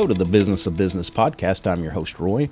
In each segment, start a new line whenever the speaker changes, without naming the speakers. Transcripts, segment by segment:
episode of the Business of Business podcast. I'm your host, Roy.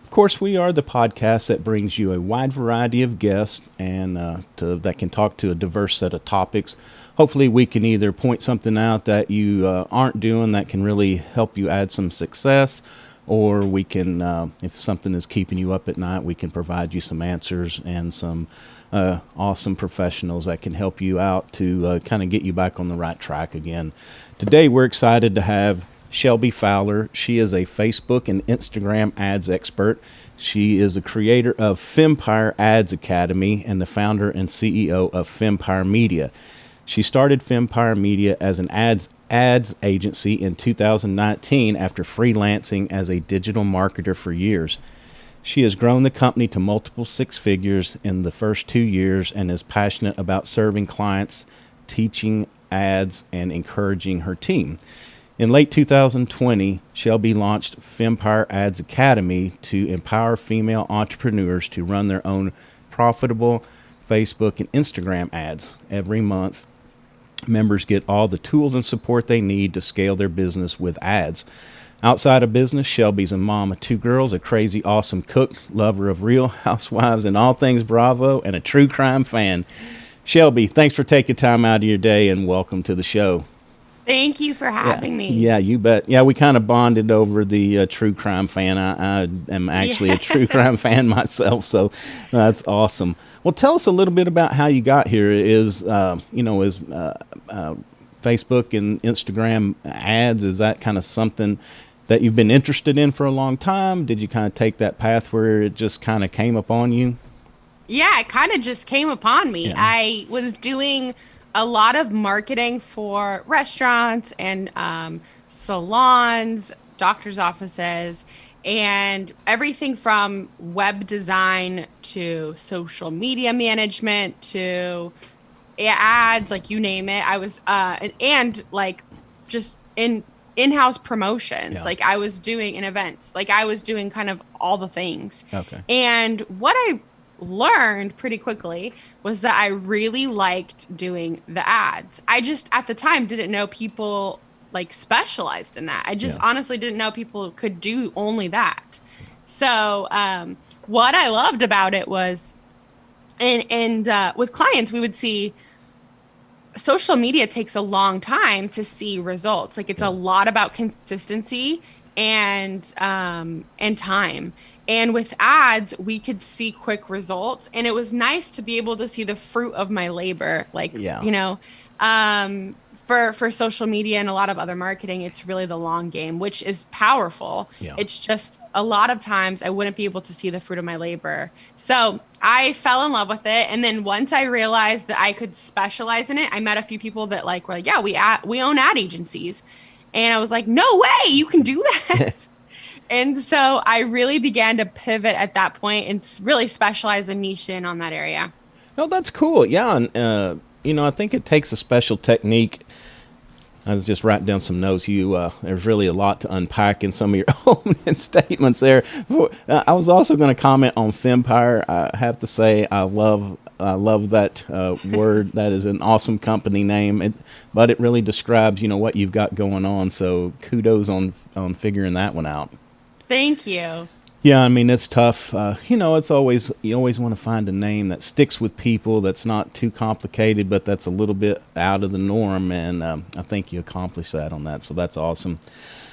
Of course, we are the podcast that brings you a wide variety of guests and that can talk to a diverse set of topics. Hopefully, we can either point something out that you aren't doing that can really help you add some success, or we can, if something is keeping you up at night, we can provide you some answers and some awesome professionals that can help you out to kind of get you back on the right track again. Today, we're excited to have Shelby Fowler. She is a Facebook and Instagram ads expert. She is the creator of Fempire Ads Academy and the founder and CEO of Fempire Media. She started Fempire Media as an ads agency in 2019 after freelancing as a digital marketer for years. She has grown the company to multiple six figures in the first 2 years and is passionate about serving clients, teaching ads, and encouraging her team. In late 2020, Shelby launched Fempire Ads Academy to empower female entrepreneurs to run their own profitable Facebook and Instagram ads. Every month, members get all the tools and support they need to scale their business with ads. Outside of business, Shelby's a mom of 2 girls, a crazy awesome cook, lover of Real Housewives and all things Bravo, and a true crime fan. Shelby, thanks for taking time out of your day and welcome to the show.
Thank you for having me.
Yeah, you bet. Yeah, we kind of bonded over the true crime fan. I am actually a true crime fan myself, so that's awesome. Well, tell us a little bit about how you got here. Is Facebook and Instagram ads, is that kind of something that you've been interested in for a long time? Did you kind of take that path where it just kind of came upon you?
Yeah, it kind of just came upon me.
Yeah.
I was doing a lot of marketing for restaurants and salons, doctor's offices, and everything from web design to social media management to ads, like you name it. I was and like just in-house promotions.
Yeah.
Like I was doing in events. Like I was doing kind of all the things.
Okay.
And what I learned pretty quickly was that I really liked doing the ads. I just at the time didn't know people like specialized in that. I just honestly didn't know people could do only that. So what I loved about it was, and with clients, we would see social media takes a long time to see results. Like it's a lot about consistency and time. And with ads, we could see quick results, and it was nice to be able to see the fruit of my labor. Like, for social media and a lot of other marketing, it's really the long game, which is powerful.
Yeah.
It's just a lot of times I wouldn't be able to see the fruit of my labor. So I fell in love with it. And then once I realized that I could specialize in it, I met a few people that were like, yeah, we own ad agencies. And I was like, no way, you can do that. And so I really began to pivot at that point and really specialize and niche in on that area.
Oh, that's cool. Yeah. And, I think it takes a special technique. I was just writing down some notes. There's really a lot to unpack in some of your opening statements there. I was also going to comment on Fempire. I have to say I love that word. That is an awesome company name. But it really describes, what you've got going on. So kudos on figuring that one out.
Thank you.
Yeah, I mean, it's tough. It's always, you always want to find a name that sticks with people, that's not too complicated, but that's a little bit out of the norm. And I think you accomplished that on that. So that's awesome.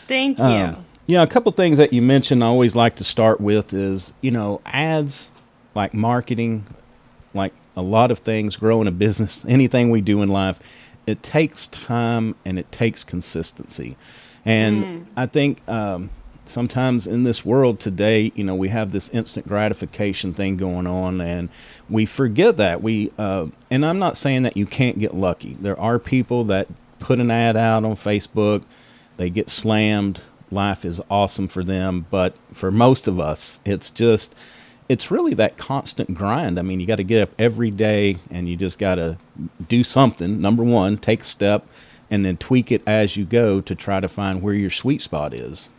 Thank you.
Yeah, a couple things that you mentioned I always like to start with is, ads, like marketing, like a lot of things, growing a business, anything we do in life, it takes time and it takes consistency. And I think sometimes in this world today, we have this instant gratification thing going on, and we forget that. And I'm not saying that you can't get lucky. There are people that put an ad out on Facebook, they get slammed, life is awesome for them. But for most of us, it's really that constant grind. I mean, you got to get up every day and you just got to do something. Number one, take a step and then tweak it as you go to try to find where your sweet spot is.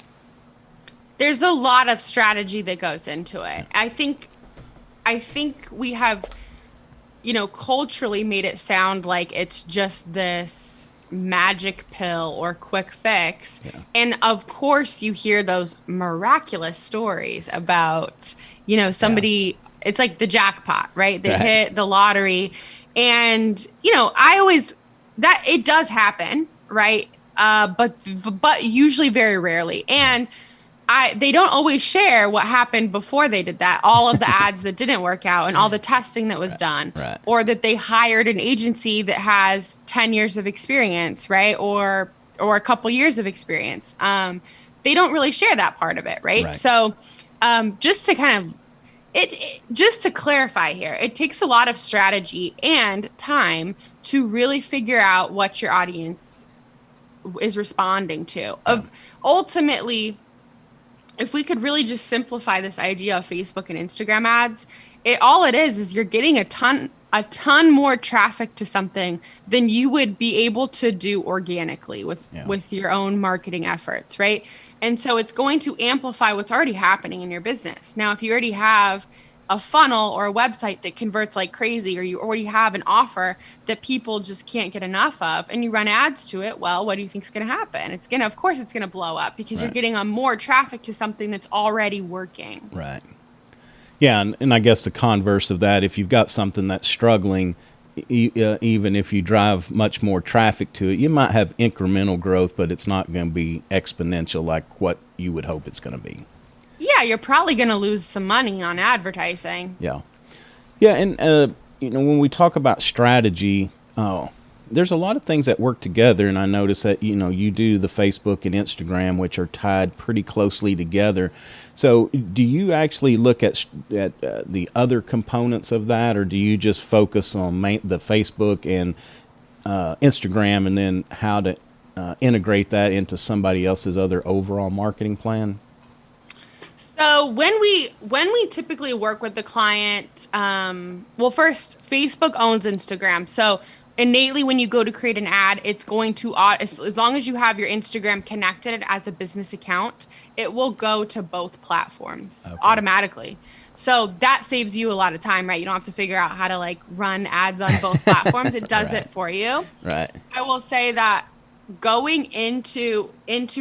There's a lot of strategy that goes into it. I think we have, culturally made it sound like it's just this magic pill or quick fix. Yeah. And of course, you hear those miraculous stories about, somebody, it's like the jackpot, right? They hit the lottery. And, I always, that it does happen, right? But usually very rarely. And they don't always share what happened before they did that. All of the ads that didn't work out and all the testing that was done, or that they hired an agency that has 10 years of experience, right? Or a couple years of experience. They don't really share that part of it, right? So just to kind of, just to clarify here, it takes a lot of strategy and time to really figure out what your audience is responding to. Ultimately, if we could really just simplify this idea of Facebook and Instagram ads, all it is you're getting a ton more traffic to something than you would be able to do organically with your own marketing efforts, right? And so it's going to amplify what's already happening in your business. Now, if you already have a funnel or a website that converts like crazy, or you already have an offer that people just can't get enough of, and you run ads to it, well, what do you think is going to happen? Of course it's going to blow up because you're getting more traffic to something that's already working.
Right. Yeah. And I guess the converse of that, if you've got something that's struggling, even if you drive much more traffic to it, you might have incremental growth, but it's not going to be exponential like what you would hope it's going to be.
Yeah, you're probably going to lose some money on advertising.
Yeah. Yeah, and, when we talk about strategy, there's a lot of things that work together, and I notice that, you do the Facebook and Instagram, which are tied pretty closely together. So do you actually look at the other components of that, or do you just focus on the Facebook and Instagram, and then how to integrate that into somebody else's other overall marketing plan?
So when we typically work with the client, first, Facebook owns Instagram. So innately, when you go to create an ad, it's going to, as long as you have your Instagram connected as a business account, it will go to both platforms automatically. So that saves you a lot of time, right? You don't have to figure out how to run ads on both platforms. It does it for you.
Right.
I will say that going into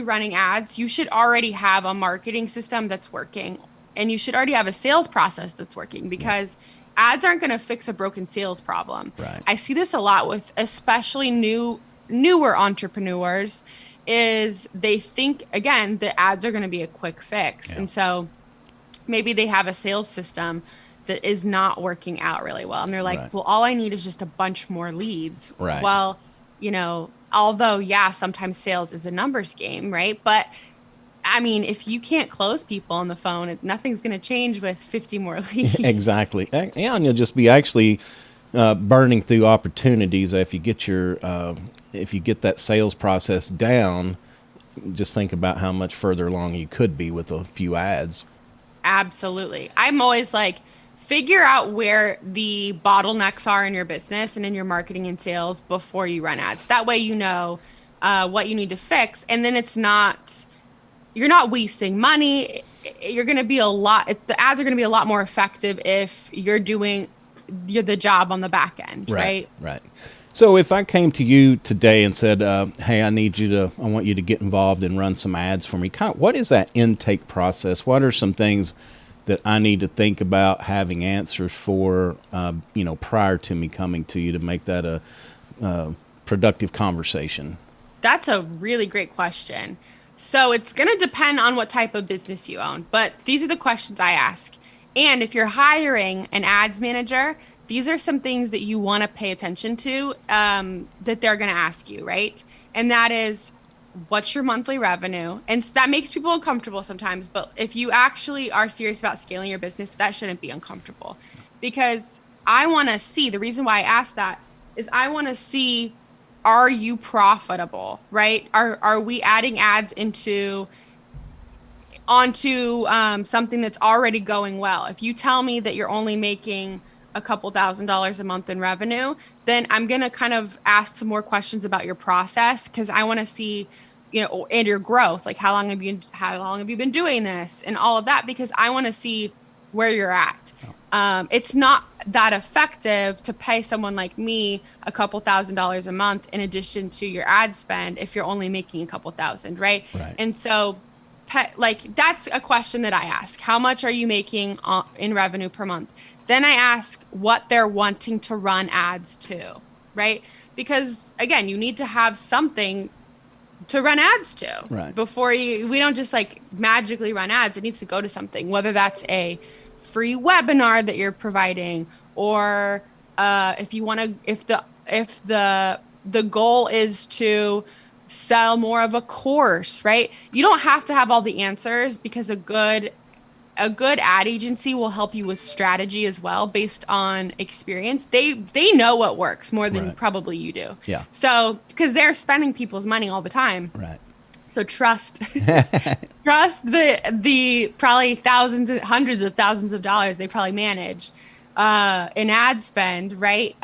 running ads, you should already have a marketing system that's working, and you should already have a sales process that's working, because ads aren't going to fix a broken sales problem.
Right.
I see this a lot with especially newer entrepreneurs, is they think, again, the ads are going to be a quick fix. And so maybe they have a sales system that is not working out really well. And they're like, well, all I need is just a bunch more leads.
Right.
Well, although, sometimes sales is a numbers game, right? But I mean, if you can't close people on the phone, nothing's going to change with 50 more leads.
Exactly. And you'll just be actually burning through opportunities. If you get that sales process down, just think about how much further along you could be with a few ads.
Absolutely. I'm always figure out where the bottlenecks are in your business and in your marketing and sales before you run ads. That way you know what you need to fix, and then you're not wasting money. You're going to be the ads are going to be a lot more effective if you're doing the job on the back end, right?
Right. So if I came to you today and said, hey, I want you to get involved and run some ads for me, what is that intake process? What are some things that I need to think about having answers for, prior to me coming to you to make that a productive conversation?
That's a really great question. So it's going to depend on what type of business you own, but these are the questions I ask. And if you're hiring an ads manager, these are some things that you want to pay attention to, that they're going to ask you, right? And that is, what's your monthly revenue? And that makes people uncomfortable sometimes, but if you actually are serious about scaling your business, that shouldn't be uncomfortable, because I want to see, the reason why I ask that is I want to see, are you profitable, right? Are we adding ads onto something that's already going well? If you tell me that you're only making a couple $1,000s a month in revenue, then I'm going to kind of ask some more questions about your process, because I want to see, and your growth, how long have you been doing this and all of that, because I want to see where you're at. It's not, that effective to pay someone like me a couple $1,000s a month in addition to your ad spend if you're only making a couple thousand, right?
Right.
And so like that's a question that I ask. How much are you making in revenue per month? Then I ask what they're wanting to run ads to, right? Because again, you need to have something to run ads to before we don't just like magically run ads. It needs to go to something, whether that's a free webinar that you're providing, or if you want to, if the goal is to sell more of a course, right? You don't have to have all the answers, because a good ad agency will help you with strategy as well based on experience. They know what works more than probably you do.
Yeah.
So because they're spending people's money all the time.
Right.
So trust the probably thousands and hundreds of thousands of dollars they probably manage in ad spend, right?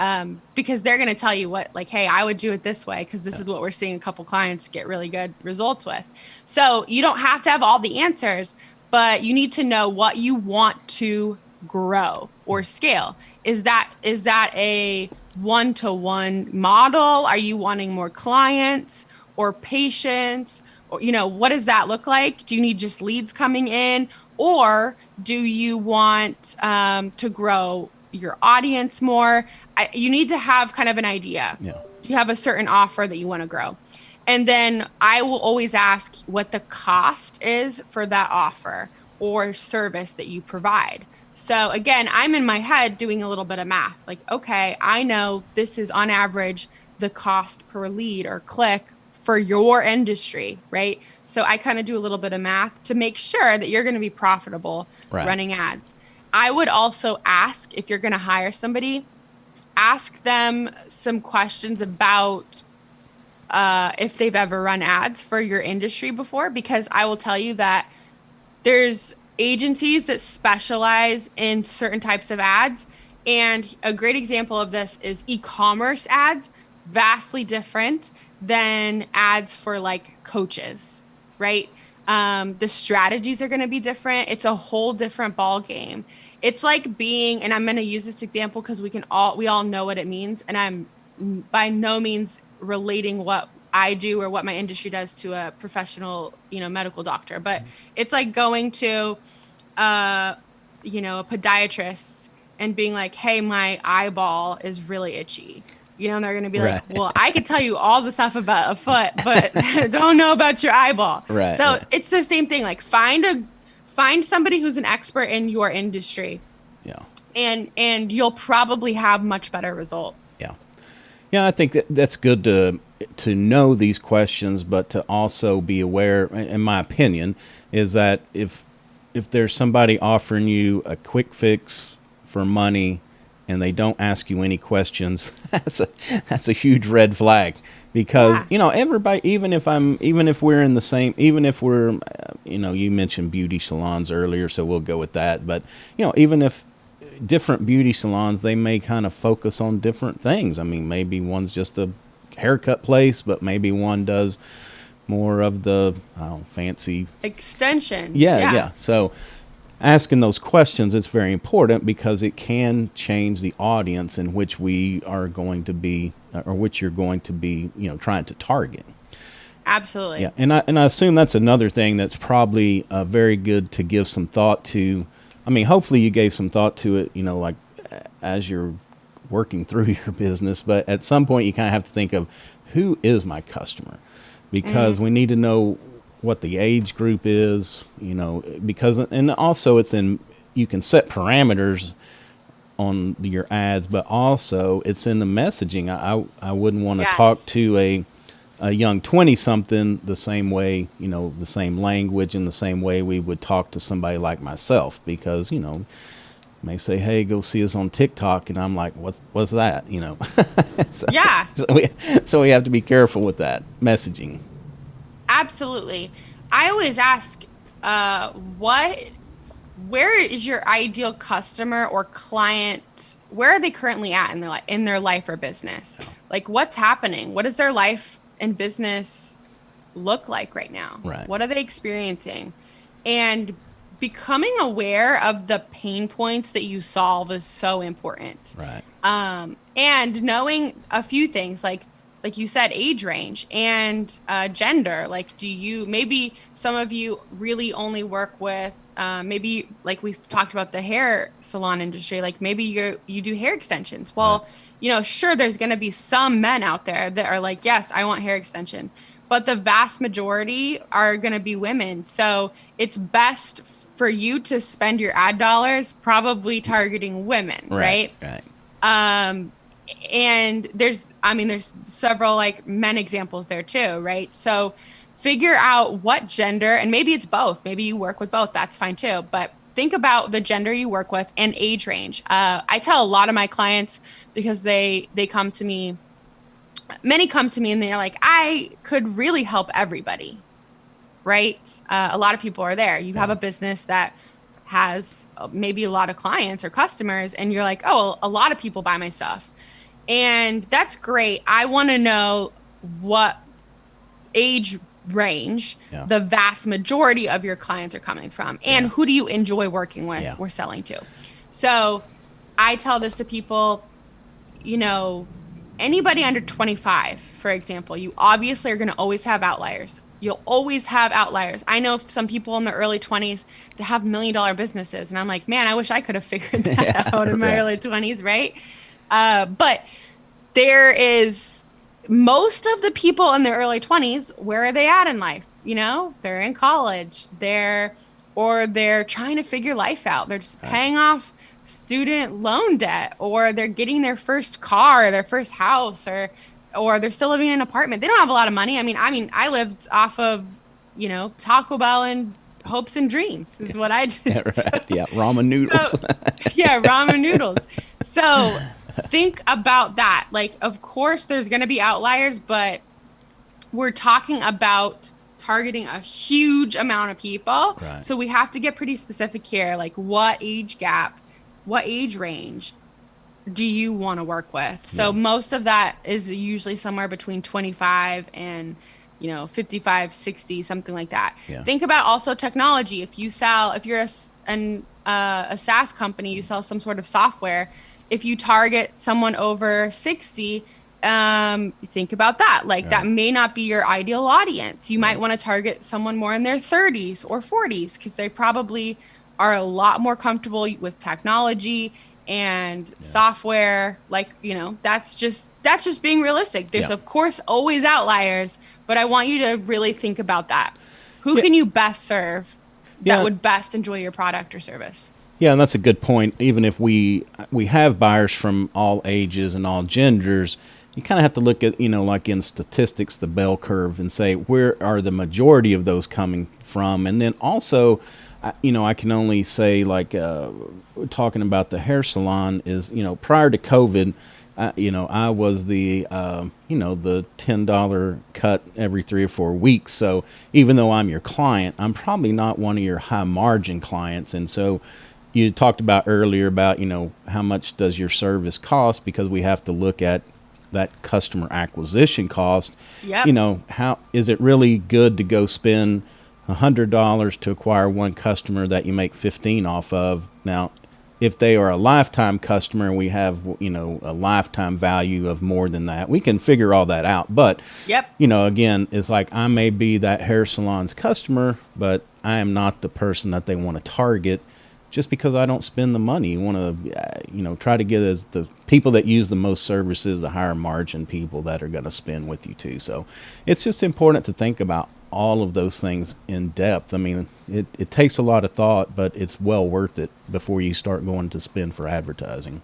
Because they're going to tell you what, like, hey, I would do it this way because this is what we're seeing a couple clients get really good results with. So you don't have to have all the answers, but you need to know what you want to grow or scale. Is that a one-to-one model? Are you wanting more clients or patients? Or, what does that look like? Do you need just leads coming in? Or do you want to grow your audience more? You need to have kind of an idea.
Yeah.
Do you have a certain offer that you want to grow? And then I will always ask what the cost is for that offer or service that you provide. So again, I'm in my head doing a little bit of math. Like, okay, I know this is on average the cost per lead or click for your industry, right? So I kind of do a little bit of math to make sure that you're going to be profitable running ads. I would also ask, if you're going to hire somebody, ask them some questions about if they've ever run ads for your industry before, because I will tell you that there's agencies that specialize in certain types of ads. And a great example of this is e-commerce ads, vastly different than ads for like coaches, right? The strategies are going to be different. It's a whole different ball game. It's like being, and I'm going to use this example because we all know what it means. And I'm by no means relating what I do or what my industry does to a professional, medical doctor, but it's like going to, a podiatrist and being like, hey, my eyeball is really itchy. And they're going to be like, well, I could tell you all the stuff about a foot, but don't know about your eyeball.
Right.
So it's the same thing. Like find somebody who's an expert in your industry.
Yeah.
And you'll probably have much better results.
Yeah. Yeah, I think that's good to know these questions, but to also be aware, in my opinion, is that if there's somebody offering you a quick fix for money and they don't ask you any questions, that's a huge red flag, because everybody, even if we're in the same, even if we're you mentioned beauty salons earlier, so we'll go with that, but even if different beauty salons, they may kind of focus on different things. I mean, maybe one's just a haircut place, but maybe one does more of the fancy
extensions.
Yeah. So asking those questions is very important, because it can change the audience in which we are going to be, or which you're going to be, trying to target.
Absolutely.
Yeah, and I assume that's another thing that's probably very good to give some thought to. I mean, hopefully you gave some thought to it, like as you're working through your business, but at some point you kind of have to think of, who is my customer? Because we need to know what the age group is, because, and also you can set parameters on your ads, but also it's in the messaging. I wouldn't want to talk to a young 20-something the same way, the same language and the same way we would talk to somebody like myself, because, may say, hey, go see us on TikTok. And I'm like, what's that? So we have to be careful with that messaging.
Absolutely. I always ask, where is your ideal customer or client? Where are they currently at in their life or business? Like, what's happening? What does their life and business look like right now?
Right.
What are they experiencing? And becoming aware of the pain points that you solve is so important.
Right.
And knowing a few things like you said, age range and gender. Like, maybe some of you really only work with, maybe like we talked about the hair salon industry, like maybe you do hair extensions. Well, right. Sure, there's going to be some men out there that are like, yes, I want hair extensions, but the vast majority are going to be women. So it's best for you to spend your ad dollars probably targeting women, right?
Right.
And there's several like men examples there too, right? So figure out what gender, and maybe it's both. Maybe you work with both. That's fine too. But think about the gender you work with and age range. I tell a lot of my clients, because they come to me, many come to me and they're like, I could really help everybody, right? A lot of people are there. You have a business that has maybe a lot of clients or customers, and you're like, oh, a lot of people buy my stuff. And that's great. I want to know what age range the vast majority of your clients are coming from, and who do you enjoy working with or selling to. So I tell this to people, anybody under 25, for example, you obviously are going to always have outliers. You'll always have outliers. I know some people in the early 20s that have $1 million businesses, and I'm like, man, I wish I could have figured that out in my early 20s, right? But there is most of the people in their early 20s, where are they at in life? They're in college, they're trying to figure life out. They're just paying off student loan debt, or they're getting their first car, their first house, or they're still living in an apartment. They don't have a lot of money. I mean, I lived off of, Taco Bell and hopes and dreams is what I did.
Yeah, right. Ramen noodles.
Ramen noodles. So think about that. Like, of course, there's going to be outliers, but we're talking about targeting a huge amount of people.
Right.
So we have to get pretty specific here. Like, what age gap, what age range do you want to work with? So most of that is usually somewhere between 25 and 55, 60, something like that. Think about also technology. If you're a SaaS company, you sell some sort of software. If you target someone over 60, think about that. Like, that may not be your ideal audience. You might want to target someone more in their 30s or 40s, because they probably are a lot more comfortable with technology and software. Like, that's just being realistic. There's of course always outliers, but I want you to really think about that. Who can you best serve that would best enjoy your product or service?
Yeah, and that's a good point. Even if we have buyers from all ages and all genders, you kind of have to look at, like in statistics, the bell curve, and say, where are the majority of those coming from? And then also, I can only say, like, talking about the hair salon is, prior to COVID, I was the $10 cut every 3 or 4 weeks. So even though I'm your client, I'm probably not one of your high margin clients. And so you talked about earlier about, how much does your service cost, because we have to look at that customer acquisition cost. How is it really good to go spend $100 to acquire one customer that you make 15 off of? Now, if they are a lifetime customer and we have, a lifetime value of more than that, we can figure all that out. But, again, it's like, I may be that hair salon's customer, but I am not the person that they want to target, just because I don't spend the money. You want to, try to get as the people that use the most services, the higher margin people that are going to spend with you too. So it's just important to think about all of those things in depth. I mean, it takes a lot of thought, but it's well worth it before you start going to spend for advertising.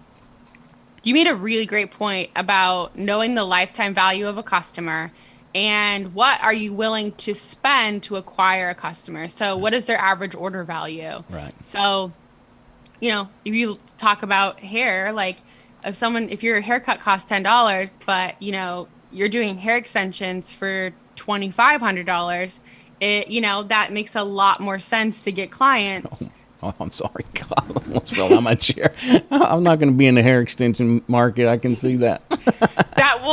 You made a really great point about knowing the lifetime value of a customer and what are you willing to spend to acquire a customer. So what is their average order value?
Right.
So, if you talk about hair, like if your haircut costs $10, but, you're doing hair extensions for $2,500, that makes a lot more sense to get clients.
Oh, I'm sorry. God, I almost fell out of my chair. I'm not going to be in the hair extension market. I can see that.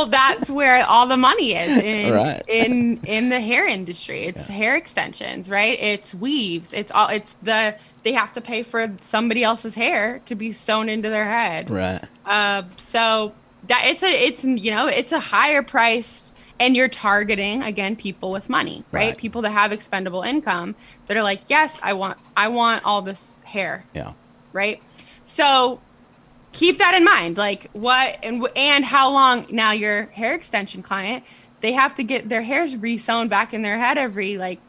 That's where all the money is
Right.
in the hair industry. It's hair extensions, right? It's weaves. They have to pay for somebody else's hair to be sewn into their head.
Right.
So that it's a higher priced, and you're targeting again people with money, right? People that have expendable income that are like, yes, I want all this hair.
Yeah.
Right. So keep that in mind. Like what and how long now your hair extension client, they have to get their hairs re-sewn back in their head every like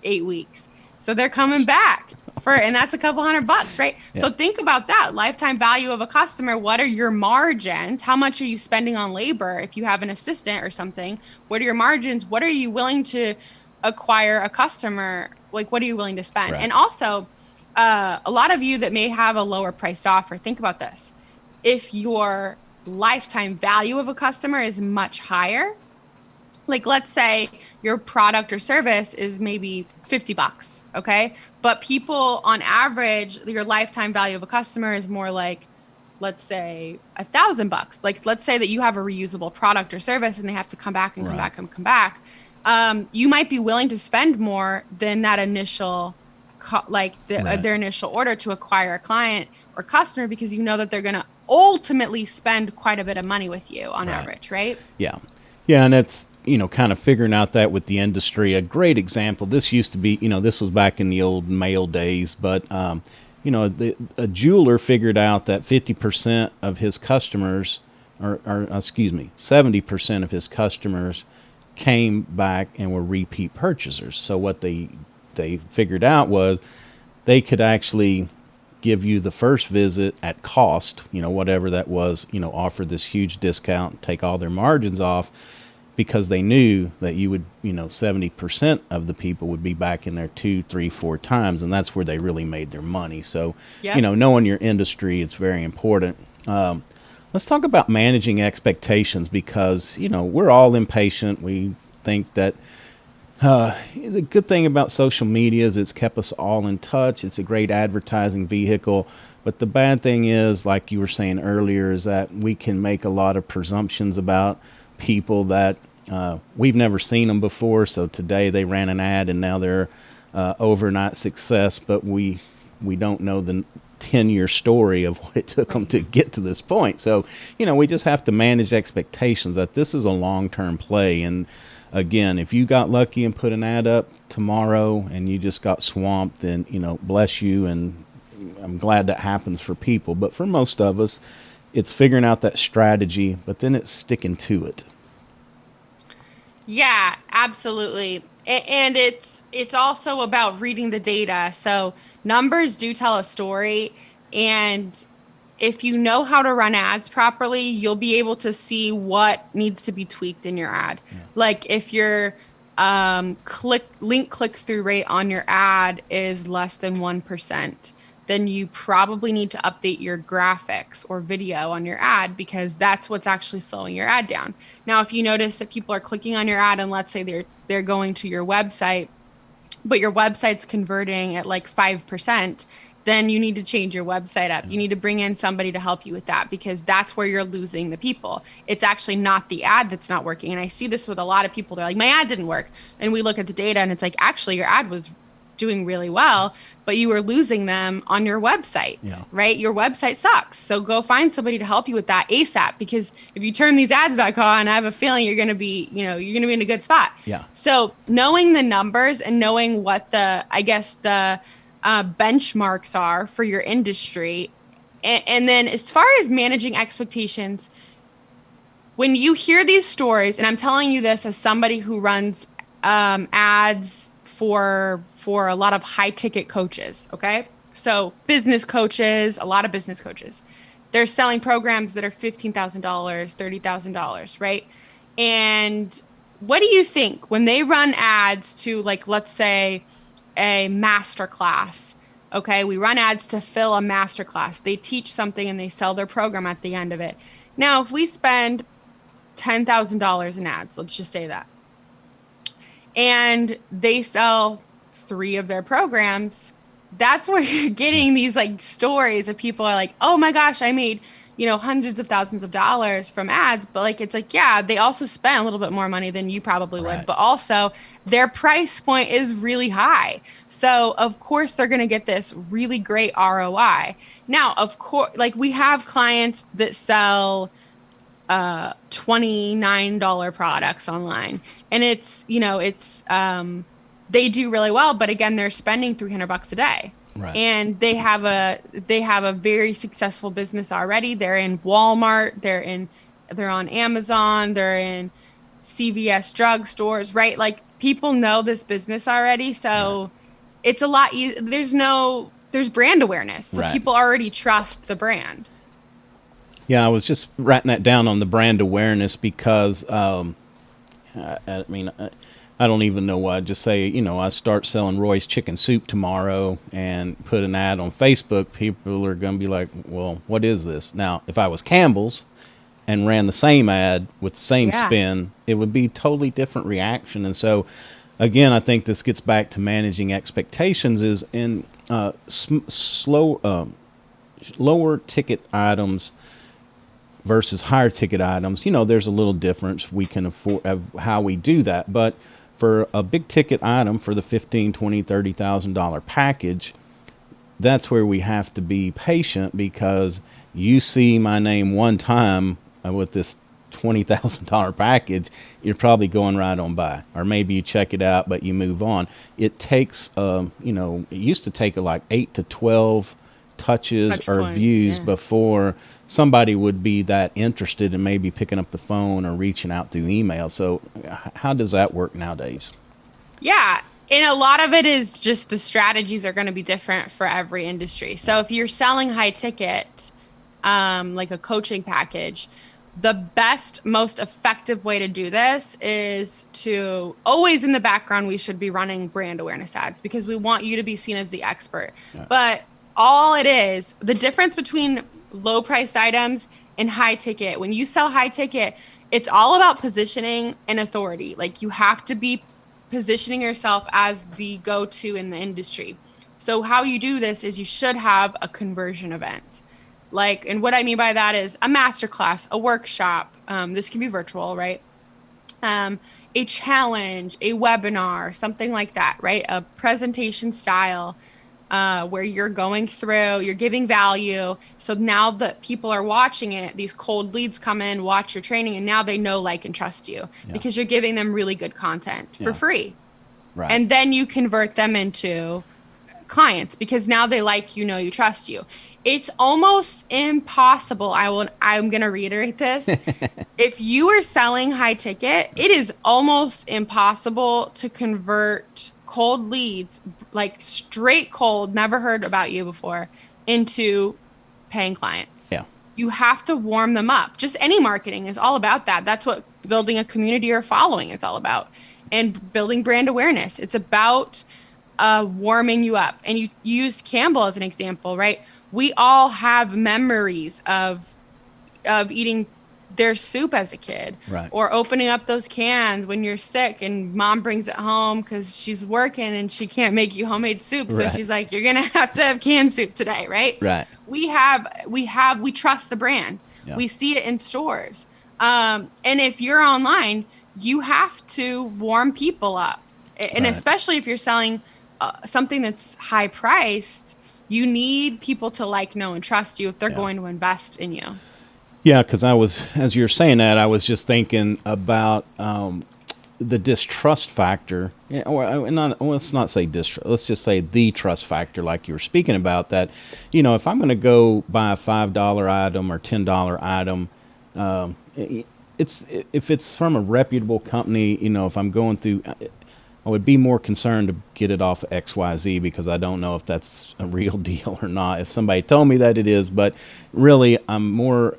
8 weeks. So they're coming back and that's a couple $100, right? Yeah. So think about that lifetime value of a customer. What are your margins? How much are you spending on labor? If you have an assistant or something, what are your margins? What are you willing to acquire a customer? Like, what are you willing to spend? Right. And also, a lot of you that may have a lower priced offer, think about this. If your lifetime value of a customer is much higher, like let's say your product or service is maybe $50, okay? But people on average, your lifetime value of a customer is more like, let's say $1,000. Like let's say that you have a reusable product or service and they have to come back and come back and come back. You might be willing to spend more than that initial their initial order to acquire a client or customer, because you know that they're going to ultimately spend quite a bit of money with you on average, right?
Yeah. Yeah. And it's, kind of figuring out that with the industry. A great example, this used to be, this was back in the old mail days, but, a jeweler figured out that 50% of his customers, or 70% of his customers came back and were repeat purchasers. So what they figured out was they could actually give you the first visit at cost, whatever that was, offer this huge discount, take all their margins off, because they knew that you would, 70% of the people would be back in there 2, 3, 4 times. And that's where they really made their money. So, knowing your industry, it's very important. Let's talk about managing expectations, because, we're all impatient. We think that the good thing about social media is it's kept us all in touch. It's a great advertising vehicle. But the bad thing is, like you were saying earlier, is that we can make a lot of presumptions about people that we've never seen them before. So today they ran an ad and now they're overnight success, but we don't know the 10-year story of what it took them to get to this point. So, we just have to manage expectations that this is a long-term play. And again, if you got lucky and put an ad up tomorrow and you just got swamped, then, bless you. And I'm glad that happens for people. But for most of us, it's figuring out that strategy, but then it's sticking to it.
Yeah, absolutely. And it's also about reading the data. So numbers do tell a story. And if you know how to run ads properly, you'll be able to see what needs to be tweaked in your ad. Yeah. Like if your link click-through rate on your ad is less than 1%, then you probably need to update your graphics or video on your ad, because that's what's actually slowing your ad down. Now, if you notice that people are clicking on your ad and let's say they're going to your website, but your website's converting at like 5%, then you need to change your website up. You need to bring in somebody to help you with that, because that's where you're losing the people. It's actually not the ad that's not working. And I see this with a lot of people. They're like, my ad didn't work. And we look at the data and it's like, actually your ad was doing really well, but you were losing them on your website, right? Your website sucks. So go find somebody to help you with that ASAP, because if you turn these ads back on, I have a feeling you're going to be in a good spot.
Yeah.
So knowing the numbers and knowing what the benchmarks are for your industry. And then as far as managing expectations, when you hear these stories, and I'm telling you this as somebody who runs ads for a lot of high ticket coaches. Okay. So business coaches, a lot of business coaches, they're selling programs that are $15,000, $30,000. Right. And what do you think when they run ads to, like, let's say a master class? Okay. We run ads to fill a master class. They teach something and they sell their program at the end of it. Now, if we spend $10,000 in ads, let's just say that, and they sell 3 of their programs, that's where you're getting these like stories of people are like, oh my gosh, I made, hundreds of thousands of dollars from ads, but like, it's like, yeah, they also spent a little bit more money than you probably would, but also their price point is really high. So of course they're going to get this really great ROI. Now, of course, like we have clients that sell $29 products online, and it's they do really well, but again, they're spending $300 a day.
Right.
And they have a very successful business already. They're in Walmart, they're on Amazon, they're in CVS drugstores, right? Like people know this business already, so it's a lot there's brand awareness. So people already trust the brand.
Yeah, I was just writing that down on the brand awareness because I mean, I don't even know why. Just say, I start selling Roy's chicken soup tomorrow and put an ad on Facebook. People are going to be like, well, what is this? Now, if I was Campbell's and ran the same ad with the same spin, it would be totally different reaction. And so, again, I think this gets back to managing expectations is in lower ticket items versus higher ticket items. There's a little difference we can afford how we do that. But for a big ticket item, for the $15,000, $20,000, $30,000 package, that's where we have to be patient, because you see my name one time with this $20,000 package, you're probably going right on by, or maybe you check it out, but you move on. It takes, it used to take like 8 to 12 touch or points, views before somebody would be that interested in maybe picking up the phone or reaching out through email. So how does that work nowadays?
Yeah. And a lot of it is just the strategies are going to be different for every industry. So if you're selling high ticket, like a coaching package, the best, most effective way to do this is to always in the background, we should be running brand awareness ads, because we want you to be seen as the expert. But all it is, the difference between low priced items and high ticket, when you sell high ticket, it's all about positioning and authority. Like you have to be positioning yourself as the go-to in the industry. So how you do this is you should have a conversion event. Like, and what I mean by that is a masterclass, a workshop. This can be virtual, right? A challenge, a webinar, something like that, right? A presentation style. Where you're going through, you're giving value. So now that people are watching it, these cold leads come in, watch your training, and now they know, like, and trust you because you're giving them really good content for free. Right. And then you convert them into clients because now they like you, know you, trust you. It's almost impossible. I'm going to reiterate this. If you are selling high ticket, it is almost impossible to convert cold leads, like straight cold, never heard about you before, into paying clients. Yeah. You have to warm them up. Just any marketing is all about that. That's what building a community or following is all about. And building brand awareness. It's about warming you up. And you used Campbell as an example, right? We all have memories of eating their soup as a kid, right? Or opening up those cans when you're sick and mom brings it home because she's working and she can't make you homemade soup. So she's like, you're going to have canned soup today. Right. Right. We trust the brand. Yeah. We see it in stores. And if you're online, you have to warm people up. And especially if you're selling something that's high priced, you need people to like, know, and trust you if they're going to invest in you.
Yeah, because as you were saying that, I was just thinking about the distrust factor. Let's not say distrust. Let's just say the trust factor, like you were speaking about. That, if I'm going to go buy a $5 item or $10 item, if it's from a reputable company, if I'm going through, I would be more concerned to get it off XYZ because I don't know if that's a real deal or not. If somebody told me that it is, but really, I'm more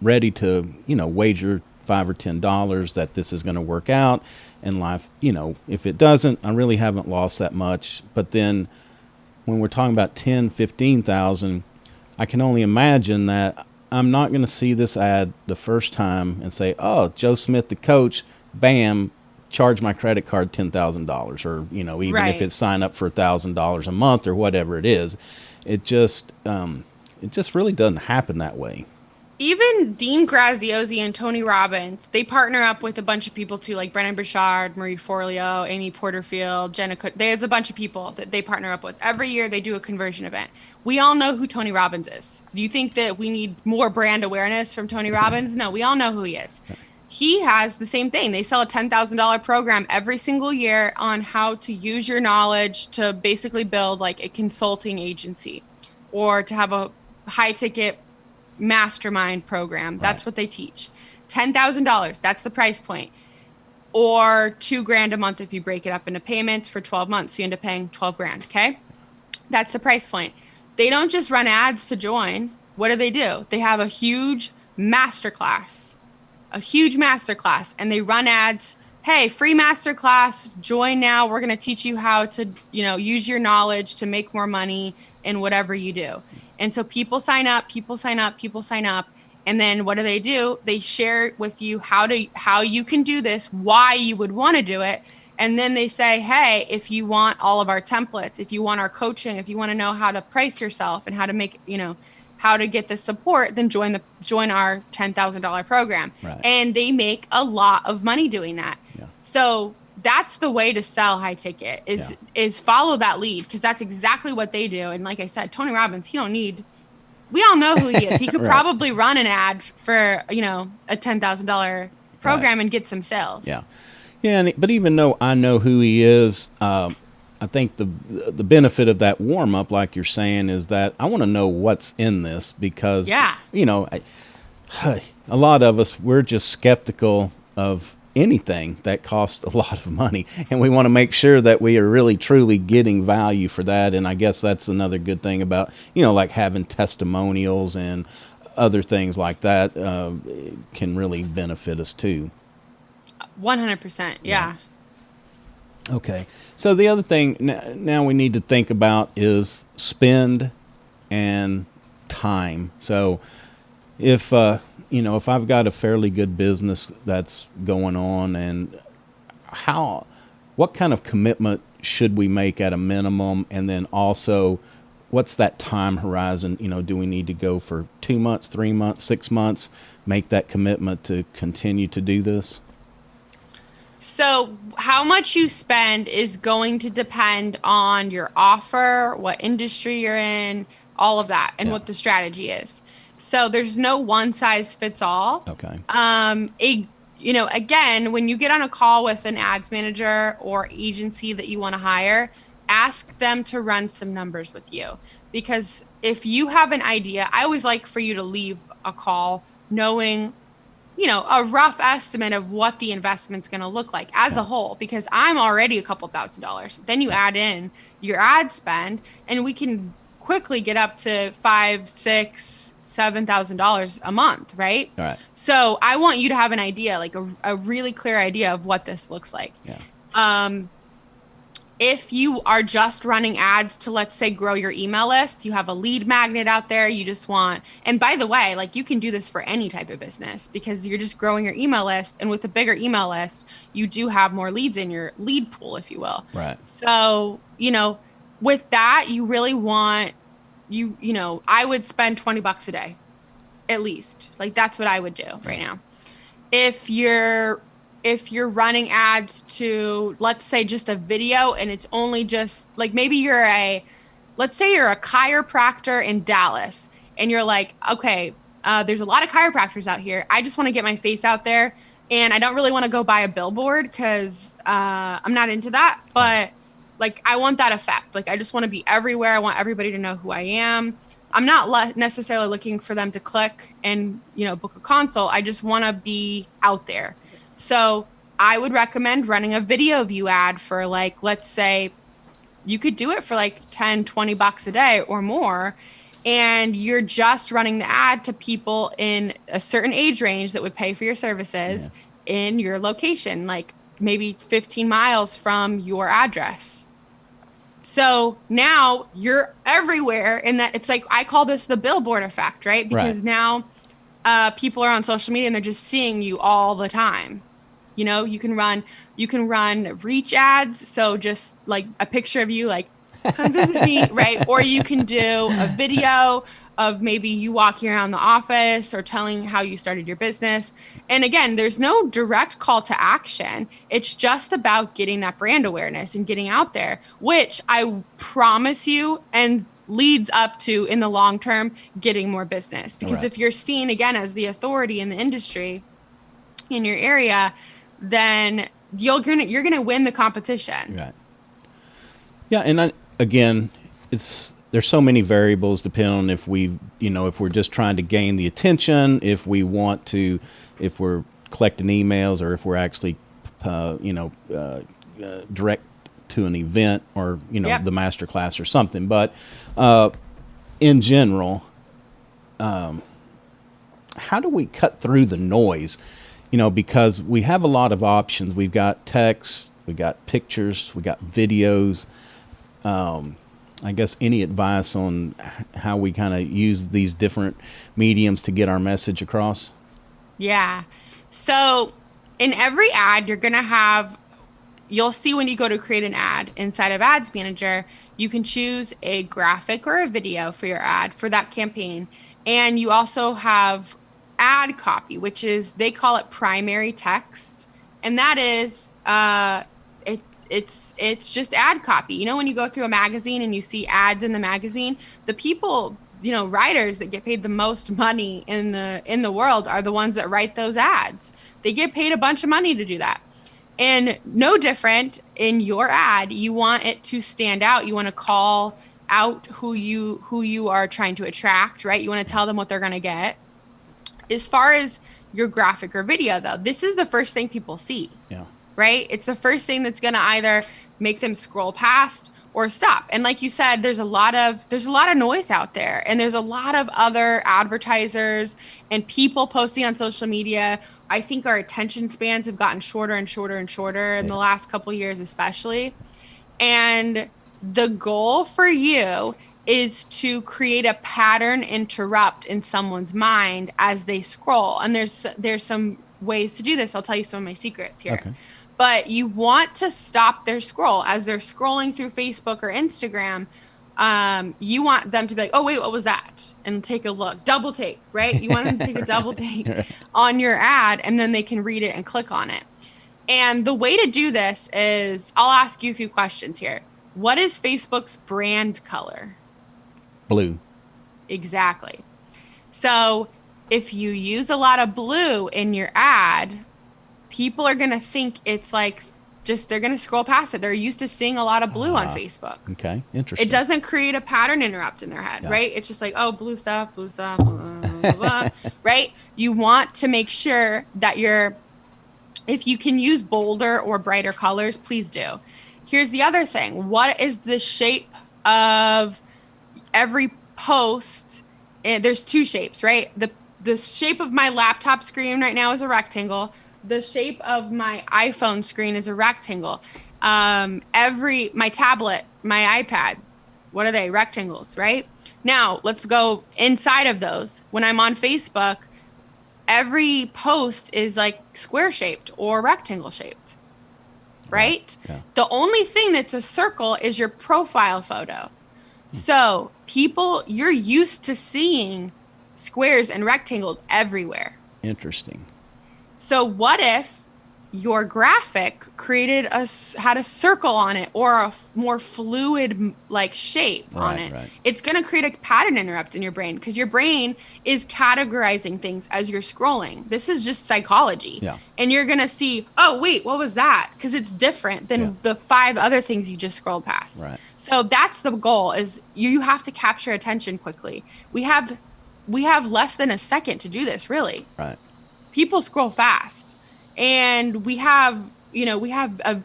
ready to, wager $5 or $10 that this is going to work out in life. If it doesn't, I really haven't lost that much. But then when we're talking about 10, 15,000, I can only imagine that I'm not going to see this ad the first time and say, oh, Joe Smith, the coach, bam, charge my credit card $10,000, or, even if it's sign up for $1,000 a month or whatever it is. It just, it just really doesn't happen that way.
Even Dean Graziosi and Tony Robbins, they partner up with a bunch of people too, like Brennan Burchard, Marie Forleo, Amy Porterfield, Jenna Cook. There's a bunch of people that they partner up with. Every year they do a conversion event. We all know who Tony Robbins is. Do you think that we need more brand awareness from Tony Robbins? No, we all know who he is. He has the same thing. They sell a $10,000 program every single year on how to use your knowledge to basically build like a consulting agency or to have a high ticket mastermind program. That's what they teach. $10,000. That's the price point. Or $2,000 a month if you break it up into payments for 12 months. So you end up paying 12 grand. Okay. That's the price point. They don't just run ads to join. What do? They have a huge masterclass, and they run ads. Hey, free masterclass, join now. We're going to teach you how to, use your knowledge to make more money in whatever you do. And so people sign up. And then what do? They share with you how you can do this, why you would want to do it. And then they say, hey, if you want all of our templates, if you want our coaching, if you want to know how to price yourself and how to make, how to get the support, then join our $10,000 program.
Right.
And they make a lot of money doing that.
Yeah.
So that's the way to sell high ticket is follow that lead, because that's exactly what they do. And like I said, Tony Robbins, we all know who he is. He could probably run an ad for, a $10,000 program and get some sales.
Yeah. Yeah. But even though I know who he is, I think the benefit of that warm up, like you're saying, is that I want to know what's in this, because, a lot of us, we're just skeptical of anything that costs a lot of money, and we want to make sure that we are really truly getting value for that. And I guess that's another good thing about, like having testimonials and other things like that can really benefit us too.
100%. Yeah.
Okay. So the other thing now we need to think about is spend and time. So if I've got a fairly good business that's going on, and what kind of commitment should we make at a minimum? And then also, what's that time horizon? Do we need to go for 2 months, 3 months, 6 months, make that commitment to continue to do this?
So how much you spend is going to depend on your offer, what industry you're in, all of that, and what the strategy is. So there's no one size fits all.
Okay.
Again, when you get on a call with an ads manager or agency that you want to hire, ask them to run some numbers with you. Because if you have an idea, I always like for you to leave a call knowing, a rough estimate of what the investment's going to look like as a whole, because I'm already a couple $1,000s. Then you add in your ad spend, and we can quickly get up to $5,000, $6,000, $7,000 a month, right?
All right.
So I want you to have an idea, like a really clear idea of what this looks like.
Yeah.
If you are just running ads to, let's say, grow your email list, you have a lead magnet out there, you just want, and by the way, like you can do this for any type of business because you're just growing your email list. And with a bigger email list, you do have more leads in your lead pool, if you will.
Right.
So, with that, you really want, I would spend $20 a day, at least. Like that's what I would do right now. If you're running ads to, let's say, just a video, and it's only just like, maybe let's say you're a chiropractor in Dallas, and you're like, okay, there's a lot of chiropractors out here. I just want to get my face out there, and I don't really want to go buy a billboard because I'm not into that. But like, I want that effect. Like, I just want to be everywhere. I want everybody to know who I am. I'm not necessarily looking for them to click and, book a consult. I just want to be out there. So I would recommend running a video view ad for, like, let's say you could do it for like $10, $20 a day or more. And you're just running the ad to people in a certain age range that would pay for your services in your location, like maybe 15 miles from your address. So now you're everywhere, and that it's like, I call this the billboard effect, right? Because now people are on social media and they're just seeing you all the time. You can run reach ads. So just like a picture of you, like, come visit me, right? Or you can do a video of maybe you walking around the office or telling how you started your business. And again, there's no direct call to action. It's just about getting that brand awareness and getting out there, which I promise you and leads up to, in the long term, getting more business. Because if you're seen again as the authority in the industry in your area, then you're gonna win the competition.
Right. Yeah, and again, there's so many variables depending on if we're just trying to gain the attention, if we're collecting emails, or if we're actually, direct to an event or the master class or something. But in general, how do we cut through the noise? Because we have a lot of options. We've got text, we got pictures, we got videos. I guess any advice on how we kind of use these different mediums to get our message across?
Yeah. So in every ad, you'll see when you go to create an ad inside of Ads Manager, you can choose a graphic or a video for your ad for that campaign. And you also have ad copy, which is, they call it primary text. And that is, it's just ad copy. When you go through a magazine and you see ads in the magazine, the people, writers that get paid the most money in the world are the ones that write those ads. They get paid a bunch of money to do that. And no different in your ad, you want it to stand out. You want to call out who you are trying to attract, right? You want to tell them what they're going to get. As far as your graphic or video, though, this is the first thing people see.
Yeah.
Right? It's the first thing that's going to either make them scroll past or stop. And like you said, there's a lot of noise out there, and there's a lot of other advertisers and people posting on social media. I think our attention spans have gotten shorter and shorter and shorter in the last couple of years, especially. And the goal for you is to create a pattern interrupt in someone's mind as they scroll. And there's some ways to do this. I'll tell you some of my secrets here. Okay. But you want to stop their scroll as they're scrolling through Facebook or Instagram. You want them to be like, oh, wait, what was that? And take a look. Double take, right? You want them to take a double take on your ad, and then they can read it and click on it. And the way to do this is, I'll ask you a few questions here. What is Facebook's brand color?
Blue.
Exactly. So if you use a lot of blue in your ad, people are going to think it's like they're going to scroll past it. They're used to seeing a lot of blue on Facebook.
Okay, interesting.
It doesn't create a pattern interrupt in their head, right? It's just like, oh, blue stuff, blah, blah, blah, right? You want to make sure that if you can use bolder or brighter colors, please do. Here's the other thing. What is the shape of every post? There's two shapes, right? The shape of my laptop screen right now is a rectangle. The shape of my iPhone screen is a rectangle. My tablet, my iPad, what are they? Rectangles, right? Now, let's go inside of those. When I'm on Facebook, every post is like square shaped or rectangle shaped, right? Yeah. The only thing that's a circle is your profile photo. So you're used to seeing squares and rectangles everywhere.
Interesting.
So what if your graphic had a circle on it or a more fluid like shape on it? Right. It's going to create a pattern interrupt in your brain because your brain is categorizing things as you're scrolling. This is just psychology. Yeah. And you're going to see, oh, wait, what was that? Because it's different than the 5 other things you just scrolled past. Right. So that's the goal, is you have to capture attention quickly. We have less than a second to do this, really. Right. People scroll fast, and we have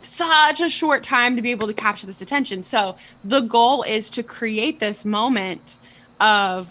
such a short time to be able to capture this attention. So the goal is to create this moment of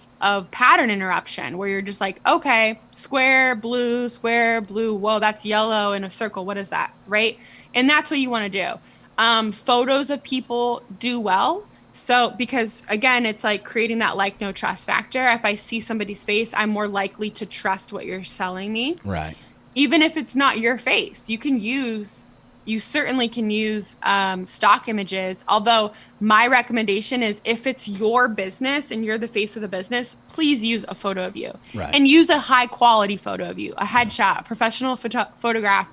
pattern interruption where you're just like, okay, square, blue, whoa, that's yellow in a circle. What is that? Right. And that's what you want to do. Photos of people do well. So, because again, it's like creating that like, no trust factor. If I see somebody's face, I'm more likely to trust what you're selling me. Right. Even if it's not your face, you can use you certainly can use stock images. Although my recommendation is if it's your business and you're the face of the business, please use a photo of you.
Right.
And use a high quality photo of you, a headshot, a professional photograph.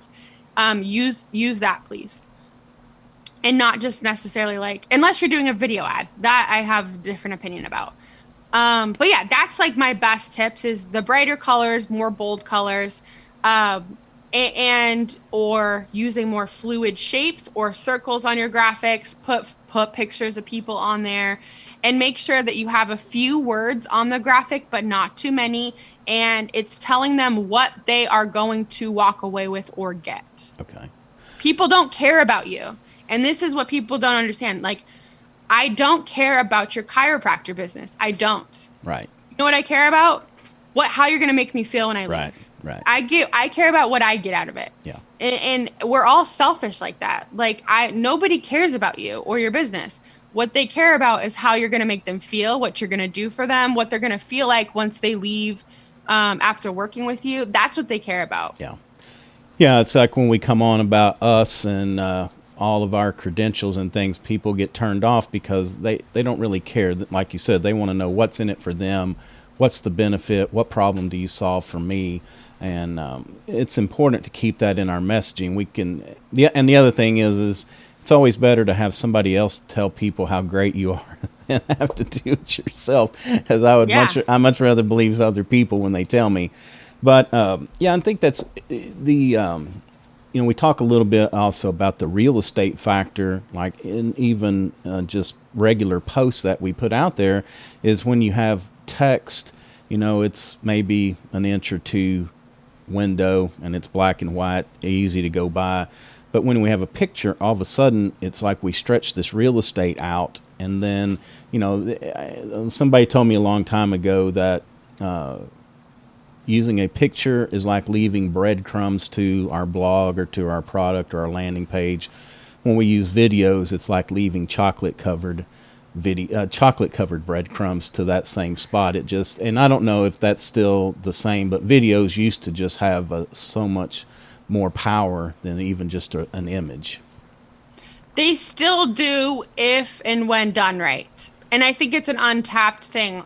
Use that, please. And not just necessarily like, unless you're doing a video ad, that I have a different opinion about. But yeah, that's like my best tips is the brighter colors, more bold colors, and or using more fluid shapes or circles on your graphics, put pictures of people on there, and make sure that you have a few words on the graphic, but not too many. And it's telling them what they are going to walk away with or get.
Okay. People
don't care about you. And this is what people don't understand. Like, I don't care about your chiropractor business. I don't.
Right.
You know what I care about? How you're going to make me feel when I leave.
Right.
I care about what I get out of it.
Yeah.
And we're all selfish like that. Like, nobody cares about you or your business. What they care about is how you're going to make them feel, what you're going to do for them, what they're going to feel like once they leave after working with you. That's what they care about.
Yeah. Yeah. It's like when we come on about us and all of our credentials and things, people get turned off because they don't really care. Like you said, they want to know what's in it for them. What's the benefit? What problem do you solve for me? And it's important to keep that in our messaging. And the other thing is it's always better to have somebody else tell people how great you are than have to do it yourself. As I much rather believe other people when they tell me. But I think that's the. We talk a little bit also about the real estate factor, like in even just regular posts that we put out there, is when you have text, it's maybe an inch or two window and it's black and white, easy to go by. But when we have a picture, all of a sudden, it's like we stretch this real estate out. And then, somebody told me a long time ago that using a picture is like leaving breadcrumbs to our blog or to our product or our landing page. When we use videos, it's like leaving chocolate-covered breadcrumbs to that same spot. And I don't know if that's still the same, but videos used to just have so much more power than even just an image.
They still do if and when done right. And I think it's an untapped thing.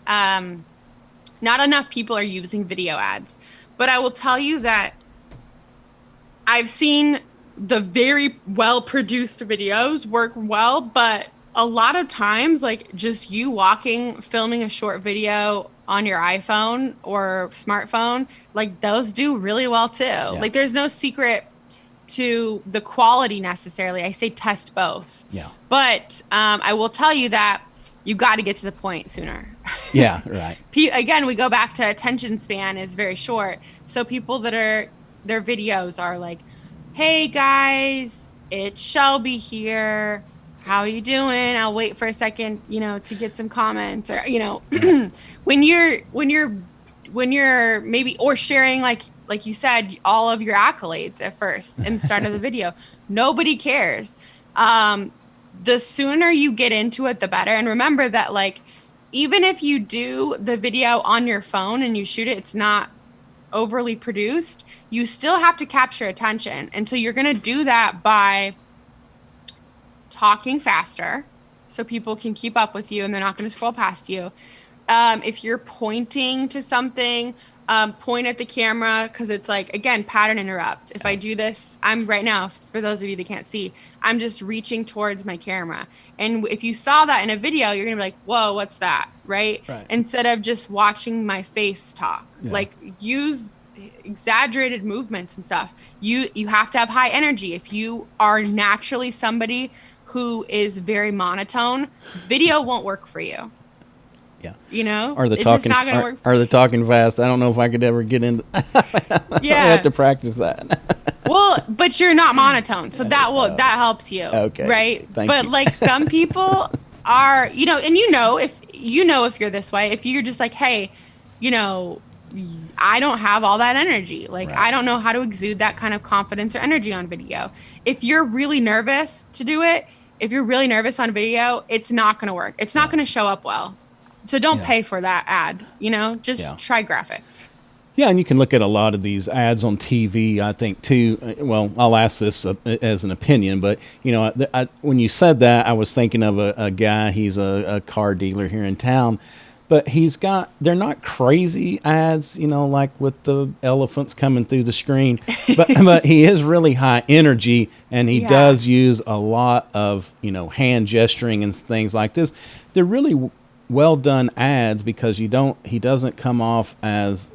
Not enough people are using video ads, but I will tell you that I've seen the very well-produced videos work well, but a lot of times, like just you filming a short video on your iPhone or smartphone, like those do really well too. Yeah. Like there's no secret to the quality necessarily. I say test both.
Yeah.
But I will tell you that you got to get to the point sooner.
Yeah, right.
Again, we go back to attention span is very short. So people their videos are like, hey guys, it's Shelby here. How you doing? I'll wait for a second, to get some comments or, when you're maybe, or sharing like you said, all of your accolades at first and start of the video, nobody cares. The sooner you get into it, the better. And remember that even if you do the video on your phone and you shoot it, it's not overly produced, you still have to capture attention. And so you're going to do that by talking faster so people can keep up with you and they're not going to scroll past you. If you're pointing to something, point at the camera, because it's again, pattern interrupt. If I do this, I'm right now, for those of you that can't see, I'm just reaching towards my camera. And if you saw that in a video, you're going to be like, whoa, what's that? Right? Instead of just watching my face talk. Yeah. Use exaggerated movements and stuff. You have to have high energy. If you are naturally somebody who is very monotone, video won't work for you.
Yeah.
Or it's just not gonna work.
Or the talking fast. I don't know if I could ever get into.
Yeah.
I have to practice that.
Well, but you're not monotone, so that helps you. Okay. Right.
Thank
you. Some people are, and if you're this way, if you're just hey, I don't have all that energy. Right. I don't know how to exude that kind of confidence or energy on video. If you're really nervous to do it, if you're really nervous on video, it's not going to work. It's not going to show up well. So don't pay for that ad, just try graphics.
Yeah, and you can look at a lot of these ads on TV, I think, too. Well, I'll ask this as an opinion, but, when you said that, I was thinking of a guy. He's a car dealer here in town, but they're not crazy ads, like with the elephants coming through the screen, but he is really high energy, and he does use a lot of, hand gesturing and things like this. They're really well done ads because he doesn't come off as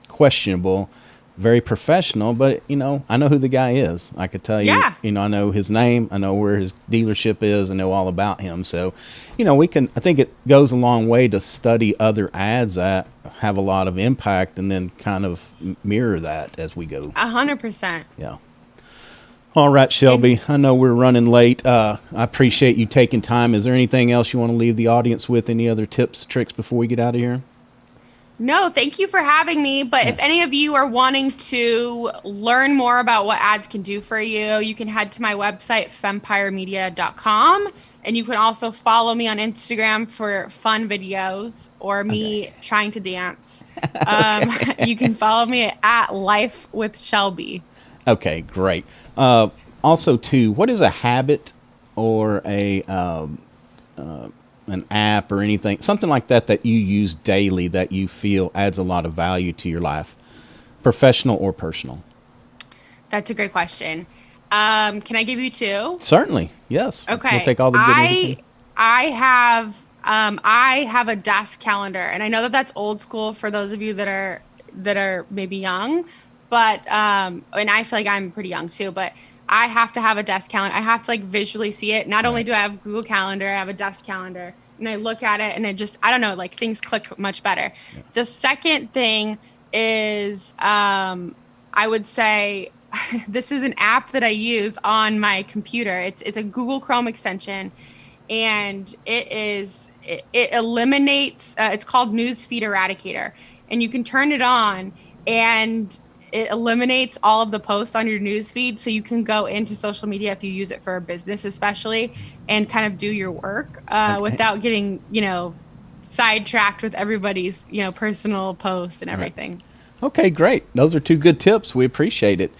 questionable, very professional, but I know who the guy is. I could tell you, I know his name, I know where his dealership is, I know all about him. So I think it goes a long way to study other ads that have a lot of impact and then kind of mirror that as we go.
100%.
Yeah. All right, Shelby, I know we're running late. I appreciate you taking time. Is there anything else you want to leave the audience with? Any other tips, tricks before we get out of here?
No, thank you for having me. But if any of you are wanting to learn more about what ads can do for you, you can head to my website, fempiremedia.com. And you can also follow me on Instagram for fun videos or me trying to dance. You can follow me at Life with Shelby.
Okay, great. Also, too, what is a habit or an app or anything, something like that you use daily that you feel adds a lot of value to your life, professional or personal?
That's a great question. Can I give you two?
Certainly, yes.
Okay.
We'll take all the good.
I have a desk calendar, and I know that that's old school for those of you that are maybe young. But, and I feel like I'm pretty young too, but I have to have a desk calendar. I have to visually see it. Not only do I have Google Calendar, I have a desk calendar, and I look at it and it just, I don't know, things click much better. Yeah. The second thing is, I would say this is an app that I use on my computer. It's a Google Chrome extension, and it eliminates, it's called Newsfeed Eradicator, and you can turn it on and it eliminates all of the posts on your newsfeed, so you can go into social media if you use it for a business, especially, and kind of do your work without getting, sidetracked with everybody's, personal posts and everything.
Right. Okay, great. Those are two good tips. We appreciate it.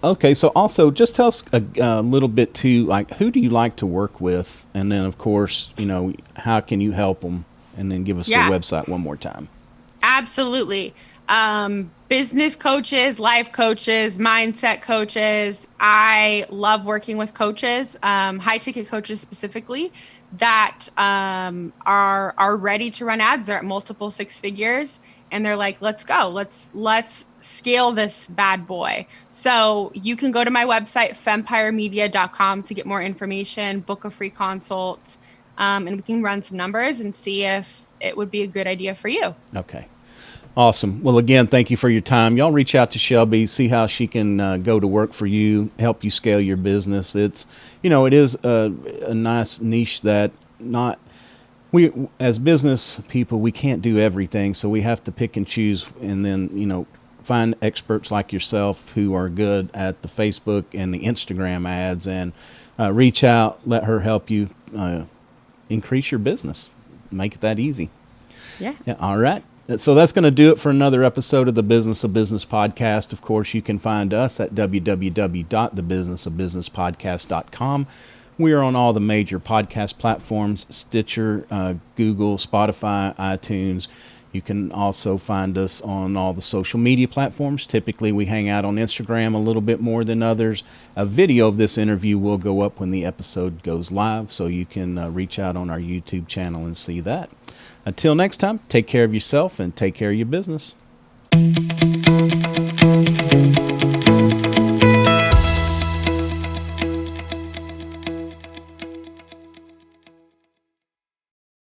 Okay, so also just tell us a little bit too, who do you like to work with, and then of course, how can you help them, and then give us the website one more time.
Absolutely. Business coaches, life coaches, mindset coaches. I love working with coaches, high ticket coaches specifically, that are ready to run ads. They're at multiple six figures, and they're like, let's go. Let's scale this bad boy. So you can go to my website, fempiremedia.com, to get more information, book a free consult, and we can run some numbers and see if it would be a good idea for you.
Okay. Awesome. Well, again, thank you for your time. Y'all reach out to Shelby, see how she can go to work for you, help you scale your business. It is a nice niche that we, as business people, we can't do everything. So we have to pick and choose, and then, find experts like yourself who are good at the Facebook and the Instagram ads, and reach out, let her help you increase your business. Make it that easy.
Yeah.
All right. So that's going to do it for another episode of the Business of Business podcast. Of course, you can find us at www.thebusinessofbusinesspodcast.com. We are on all the major podcast platforms, Stitcher, Google, Spotify, iTunes. You can also find us on all the social media platforms. Typically, we hang out on Instagram a little bit more than others. A video of this interview will go up when the episode goes live, so you can reach out on our YouTube channel and see that. Until next time, take care of yourself and take care of your business.